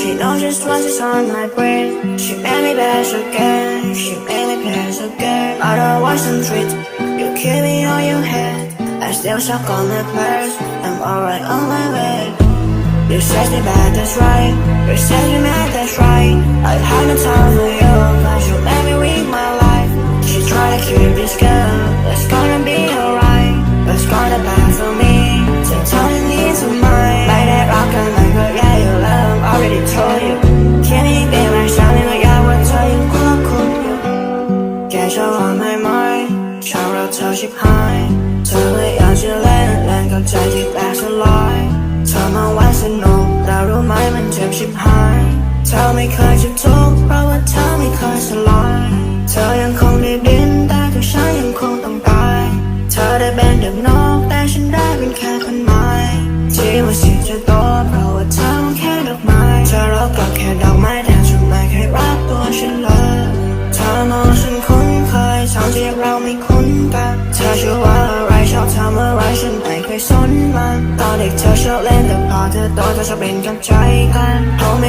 She knows just once it's on my brain. She made me pass again. She made me pass again. I don't want some treat. You keep me on your head. I still suck on the purse. I'm alright on my way. You said me bad, that's right. You said you mad, that's right. I had no time for you, but you let me read my life. She tried to keep this girl. It's gonna be alright. But it's gonna bad for me. So tell me needs of mine. Like that rock and like a yeah you love. Already told you. Can't even be like something like I would tell you. Cool you. Get you on my mind. ชอบเราเธอชิบหายเธอไม่อยากจะเล่นกับใจที่แตกสลายเธอมาวันสนุกแต่รู้ไหมมันเจ็บชิบหายเธอไม่เคยจะทุกข์เพราะว่าเธอไม่เคยสลายเธอยังคงได้บินแต่ตัวฉันยังคงต้องตายเธอได้เป็นดังนกแต่ฉันได้เป็นแค่คนไม้ที่ว่าสิจะโตเพราะว่าเธอมันแค่ดอกไม้เธอรักก็แค่ดอกไม้แต่ฉันไม่เคยรักตัวฉันเลยเธอมองฉันคุ้นเคยทั้งที่เราไม่คุ้นกันเธอชื่อว่าอะไรชอบทำอะไรฉันไม่เคยสนมันตอนเด็กเธอชอบเล่นแต่พอเธอโตเธอชอบเล่นกับใจกันเพราะไม่